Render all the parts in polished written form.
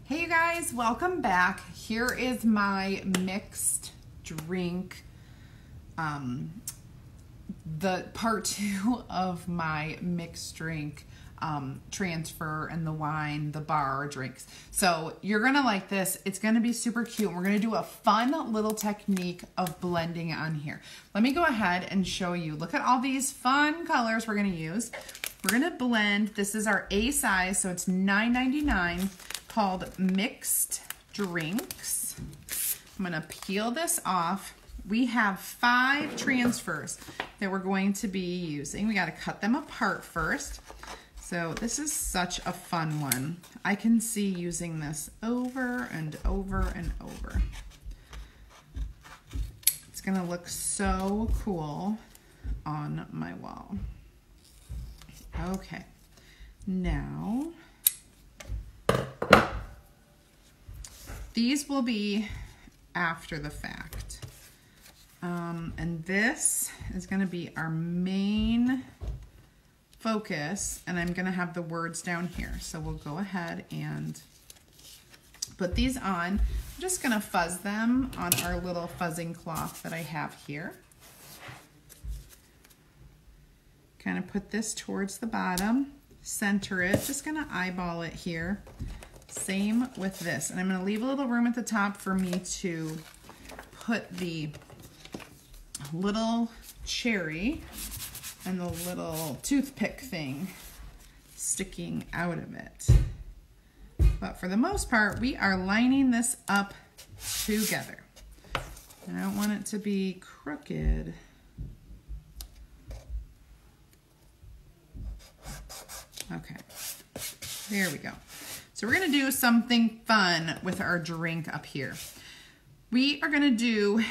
Hey you guys, welcome back. Here is my mixed drink, the part 2 of my mixed drink transfer and the wine, the bar drinks. So you're gonna like this. It's gonna be super cute. We're gonna do a fun little technique of blending on here. Let me go ahead and show you. Look at all these fun colors we're gonna use. We're gonna blend. This is our A size, so it's $9.99. Called Mixed Drinks. I'm gonna peel this off. We have 5 transfers that we're going to be using. We gotta cut them apart first. So this is such a fun one. I can see using this over and over and over. It's gonna look so cool on my wall. Okay, now, these will be after the fact. And this is gonna be our main focus, and I'm gonna have the words down here. So we'll go ahead and put these on. I'm just gonna fuzz them on our little fuzzing cloth that I have here. Kind of put this towards the bottom, center it, just gonna eyeball it here. Same with this, and I'm going to leave a little room at the top for me to put the little cherry and the little toothpick thing sticking out of it. But for the most part, we are lining this up together. I don't want it to be crooked. Okay, there we go. So we're gonna do something fun with our drink up here. We are gonna do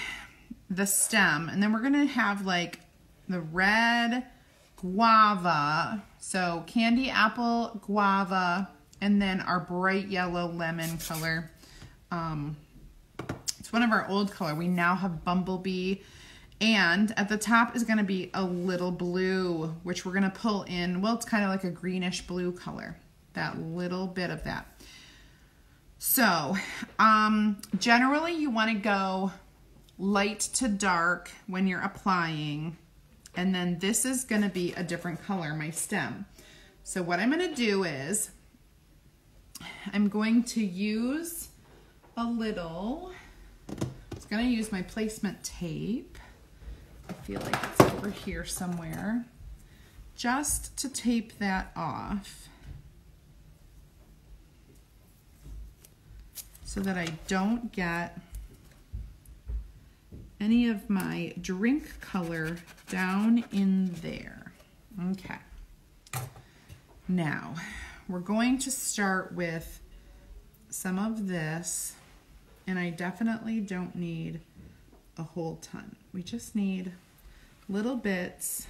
the stem, and then we're gonna have like the red guava, so candy apple guava, and then our bright yellow lemon color. It's one of our old color. We now have bumblebee, and at the top is gonna be a little blue, which we're gonna pull in. Well, it's kind of like a greenish blue color. That little bit of that. So, generally you want to go light to dark when you're applying, and then this is going to be a different color, my stem. So what I'm going to do is, I'm going to use a little, I was going to use my placement tape. I feel like it's over here somewhere. Just to tape that off, so that I don't get any of my drink color down in there. Okay. Now, we're going to start with some of this, and I definitely don't need a whole ton. We just need little bits,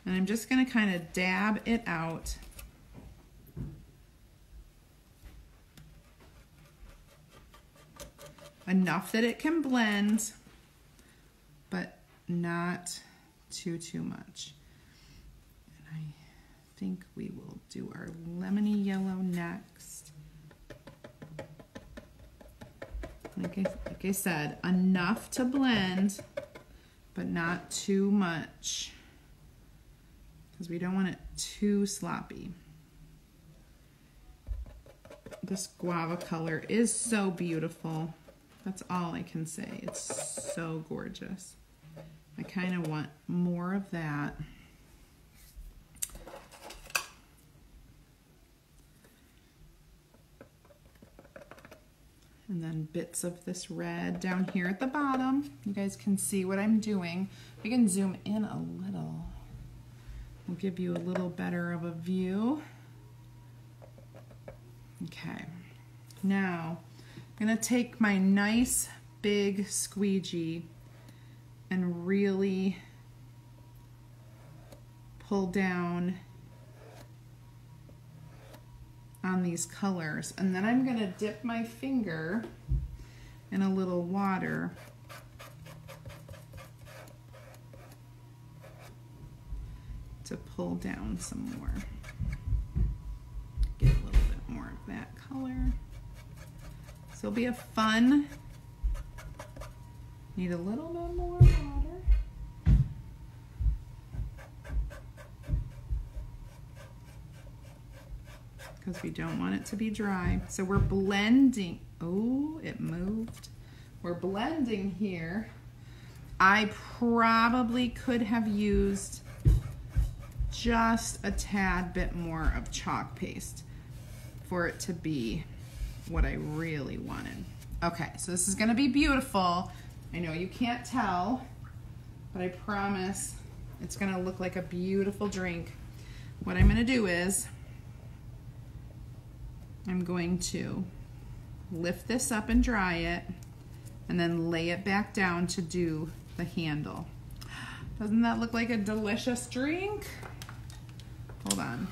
and I'm just gonna kind of dab it out. Enough that it can blend, but not too much. And I think we will do our lemony yellow next. Like I said, enough to blend, but not too much, because we don't want it too sloppy. This guava color is so beautiful. That's all I can say. It's so gorgeous. I kind of want more of that. And then bits of this red down here at the bottom. You guys can see what I'm doing. I can zoom in a little. I'll give you a little better of a view. Okay. Now, I'm gonna take my nice big squeegee and really pull down on these colors, and then I'm gonna dip my finger in a little water to pull down some more. Get a little bit more of that color. This will be a fun, need a little bit more water. Because we don't want it to be dry. So we're blending, oh, it moved. We're blending here. I probably could have used just a tad bit more of chalk paste for it to be what I really wanted. Okay, so this is gonna be beautiful. I know you can't tell, but I promise it's gonna look like a beautiful drink. What I'm gonna do is I'm going to lift this up and dry it and then lay it back down to do the handle. Doesn't that look like a delicious drink? Hold on.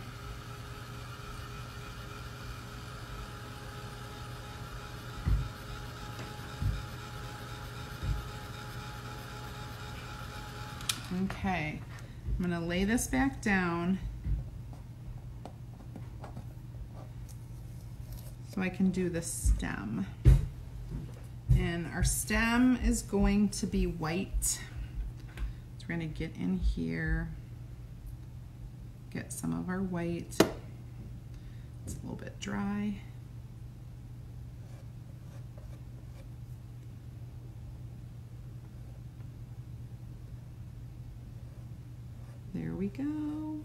Okay, I'm gonna lay this back down so I can do the stem. And our stem is going to be white. So we're gonna get in here, get some of our white. It's a little bit dry. There we go.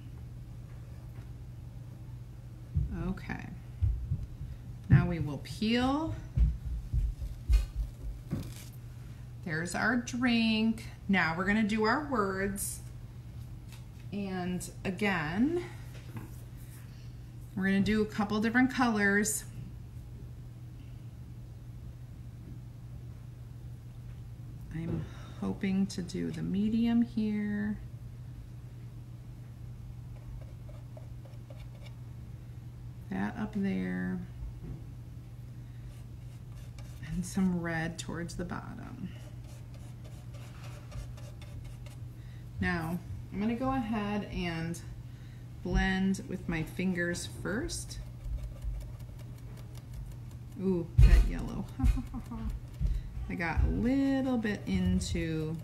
Okay. Now we will peel. There's our drink. Now we're gonna do our words. And again, we're gonna do a couple different colors. I'm hoping to do the medium here. That up there. And some red towards the bottom. Now, I'm gonna go ahead and blend with my fingers first. Ooh, that yellow. I got a little bit into,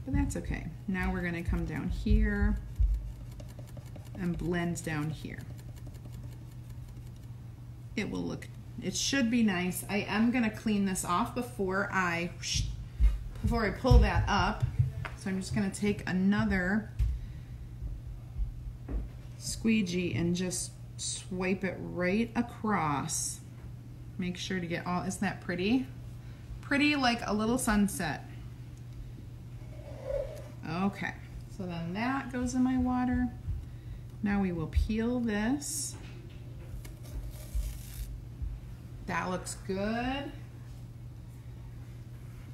but that's okay. Now we're gonna come down here and blend down here. It will look, it should be nice. I am gonna clean this off before I pull that up. So I'm just gonna take another squeegee and just swipe it right across. Make sure to get all, isn't that pretty? Pretty like a little sunset. Okay, so then that goes in my water. Now we will peel this. That looks good.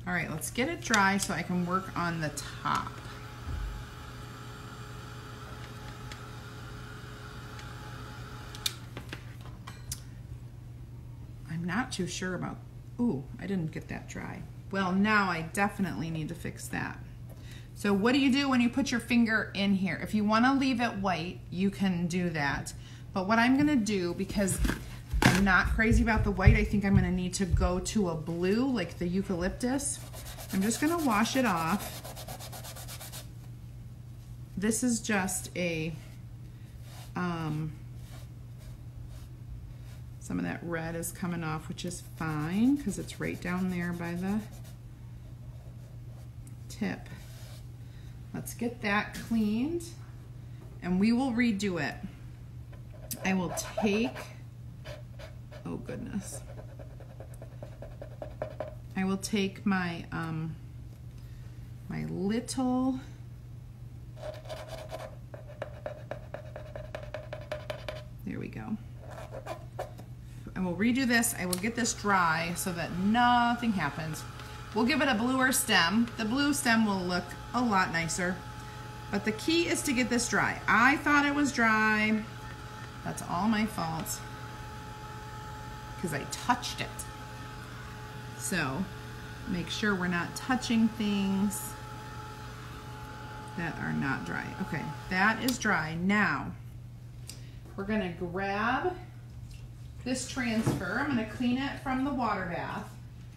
All right, let's get it dry so I can work on the top. I'm not too sure about, ooh, I didn't get that dry. Well, now I definitely need to fix that. So what do you do when you put your finger in here? If you wanna leave it white, you can do that. But what I'm gonna do, because I'm not crazy about the white, I think I'm gonna need to go to a blue, like the eucalyptus. I'm just gonna wash it off. This is just a, some of that red is coming off, which is fine, because it's right down there by the tip. Let's get that cleaned, and we will redo it. I will take, oh goodness. I will take my my little there we go. And we'll redo this. I will get this dry so that nothing happens. We'll give it a bluer stem. The blue stem will look a lot nicer. But the key is to get this dry. I thought it was dry. That's all my fault, because I touched it. So make sure we're not touching things that are not dry. Okay, that is dry. Now we're gonna grab this transfer. I'm gonna clean it from the water bath.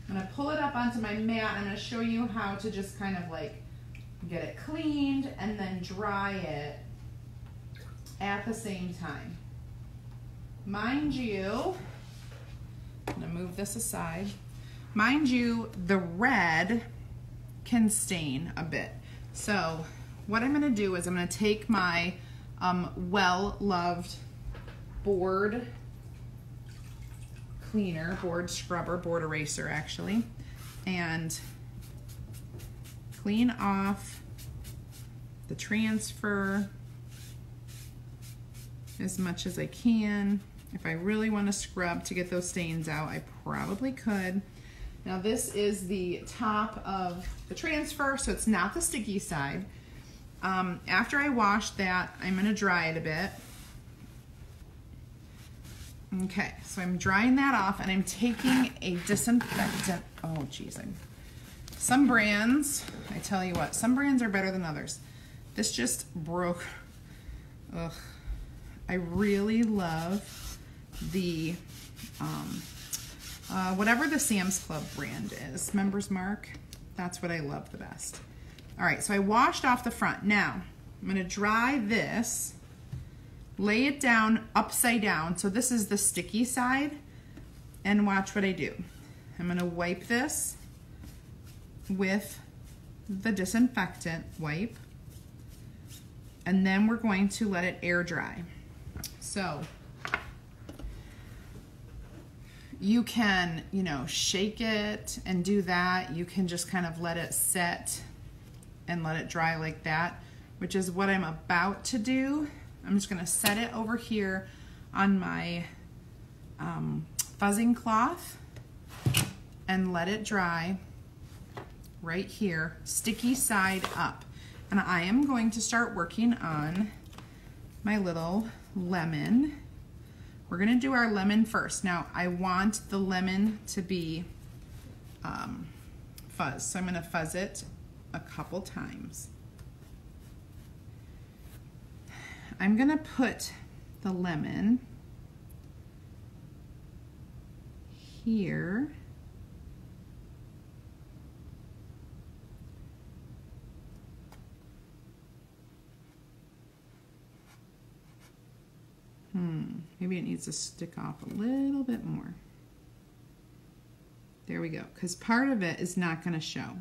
I'm gonna pull it up onto my mat. I'm gonna show you how to just kind of like get it cleaned and then dry it at the same time. Mind you, I'm gonna move this aside. Mind you, the red can stain a bit. So what I'm gonna do is I'm gonna take my well-loved board cleaner, board scrubber, board eraser actually, and clean off the transfer as much as I can. If I really want to scrub to get those stains out, I probably could. Now this is the top of the transfer, so it's not the sticky side. After I wash that, I'm going to dry it a bit. Okay, so I'm drying that off and I'm taking a disinfectant. Oh geez, some brands, I tell you what, some brands are better than others. This just broke. Ugh. I really love the, whatever the Sam's Club brand is, Members Mark, that's what I love the best. All right, so I washed off the front. Now, I'm gonna dry this, lay it down upside down. So this is the sticky side, and watch what I do. I'm gonna wipe this with the disinfectant wipe, and then we're going to let it air dry. So you can, you know, shake it and do that. You can just kind of let it set and let it dry like that, which is what I'm about to do. I'm just gonna set it over here on my fuzzing cloth and let it dry right here, sticky side up. And I am going to start working on my little lemon. We're gonna do our lemon first. Now, I want the lemon to be fuzz, so I'm gonna fuzz it a couple times. I'm gonna put the lemon here. Maybe it needs to stick off a little bit more. There we go, because part of it is not going to show,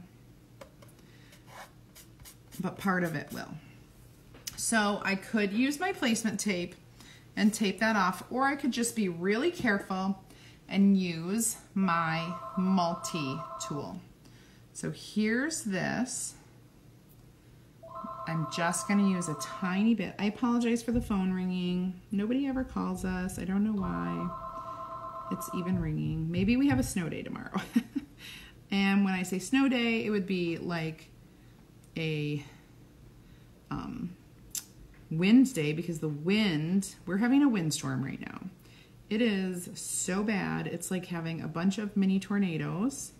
but part of it will. So I could use my placement tape and tape that off, or I could just be really careful and use my multi-tool. So here's this. I'm just going to use a tiny bit. I apologize for the phone ringing. Nobody ever calls us. I don't know why it's even ringing. Maybe we have a snow day tomorrow. And when I say snow day, it would be like a wind day, because the wind, we're having a windstorm right now. It is so bad. It's like having a bunch of mini tornadoes,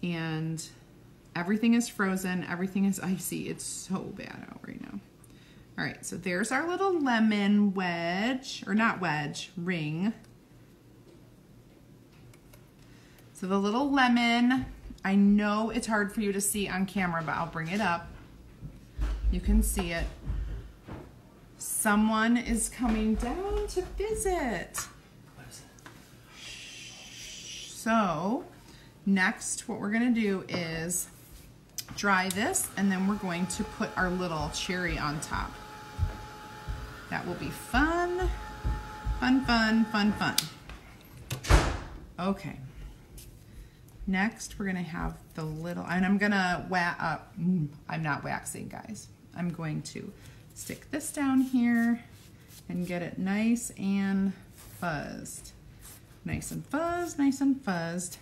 and everything is frozen, everything is icy. It's so bad out right now. All right, so there's our little lemon wedge, or not wedge, ring. So the little lemon, I know it's hard for you to see on camera, but I'll bring it up. You can see it. Someone is coming down to visit. So next, what we're gonna do is dry this, and then we're going to put our little cherry on top. That will be fun, fun, fun, fun, fun. Okay. Next, we're gonna have the little, and I'm gonna I'm not waxing, guys. I'm going to stick this down here and get it nice and fuzzed. Nice and fuzzed, nice and fuzzed.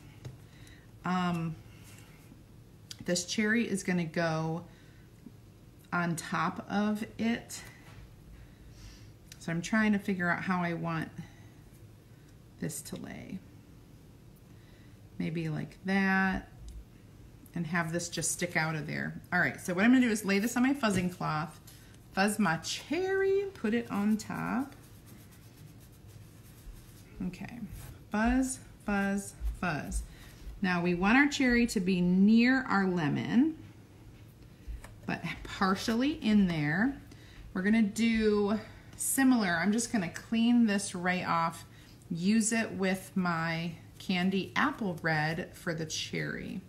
This cherry is gonna go on top of it. So I'm trying to figure out how I want this to lay. Maybe like that, and have this just stick out of there. All right, so what I'm gonna do is lay this on my fuzzing cloth, fuzz my cherry, and put it on top. Okay, fuzz, fuzz, fuzz. Now we want our cherry to be near our lemon, but partially in there. We're gonna do similar. I'm just gonna clean this right off, use it with my candy apple red for the cherry,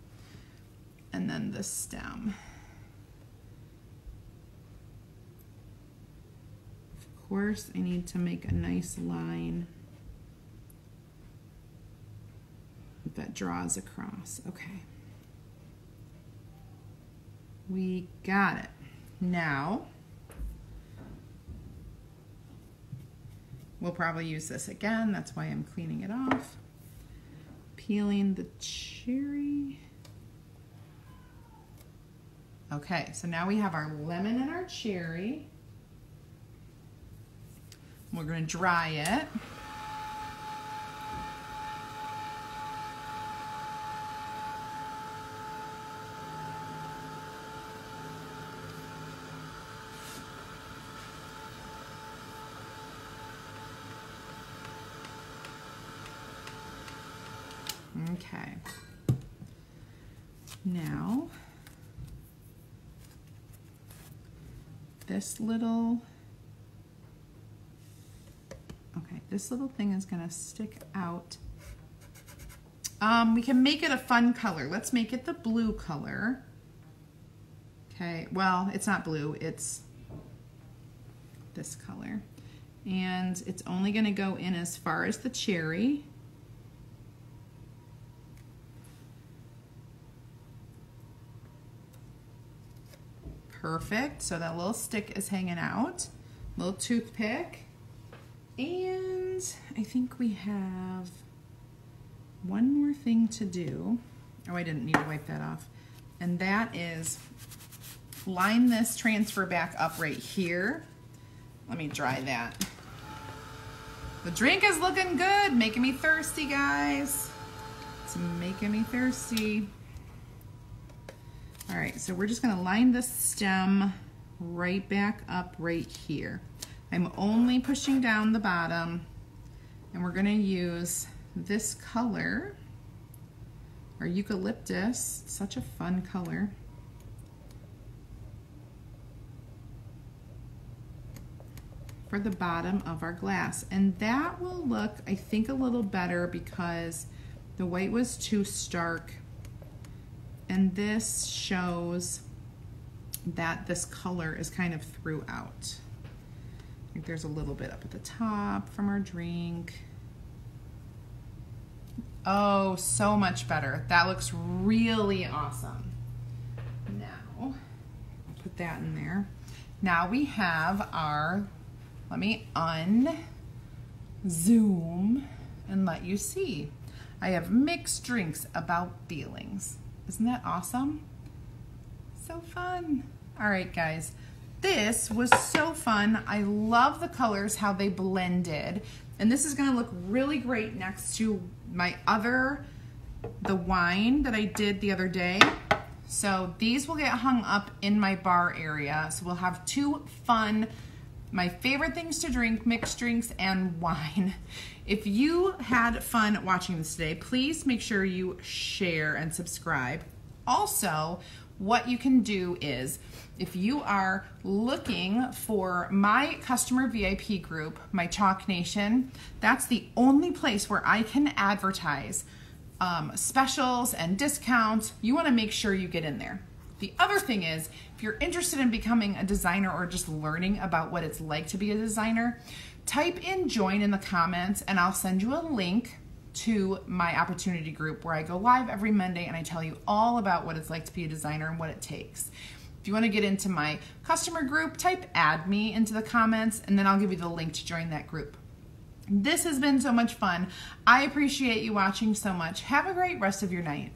and then the stem. Of course, I need to make a nice line that draws across. Okay. We got it. Now, we'll probably use this again. That's why I'm cleaning it off. Peeling the cherry. Okay, so now we have our lemon and our cherry. We're going to dry it. Okay. Now, this little thing is going to stick out. We can make it a fun color. Let's make it the blue color. Okay, well, it's not blue, it's this color. And it's only going to go in as far as the cherry. Perfect, so that little stick is hanging out. Little toothpick. And I think we have one more thing to do. Oh, I didn't need to wipe that off. And that is line this transfer back up right here. Let me dry that. The drink is looking good, making me thirsty, guys. It's making me thirsty. All right, so we're just gonna line the stem right back up right here. I'm only pushing down the bottom, and we're gonna use this color, or eucalyptus, such a fun color. For the bottom of our glass. And that will look, I think, a little better because the white was too stark. And this shows that this color is kind of throughout. I think there's a little bit up at the top from our drink. Oh, so much better. That looks really awesome. Now, put that in there. Now we have our, let me unzoom and let you see. I have mixed drinks about feelings. Isn't that awesome? So fun. All right, guys. This was so fun. I love the colors, how they blended. And this is gonna look really great next to my the wine that I did the other day. So these will get hung up in my bar area. So we'll have two fun, my favorite things to drink, mixed drinks, and wine. If you had fun watching this today, please make sure you share and subscribe. Also, what you can do is, if you are looking for my customer VIP group, my Chalk Nation, that's the only place where I can advertise specials and discounts. You want to make sure you get in there. The other thing is, if you're interested in becoming a designer or just learning about what it's like to be a designer, type in join in the comments and I'll send you a link to my opportunity group where I go live every Monday and I tell you all about what it's like to be a designer and what it takes. If you want to get into my customer group, type add me into the comments and then I'll give you the link to join that group. This has been so much fun. I appreciate you watching so much. Have a great rest of your night.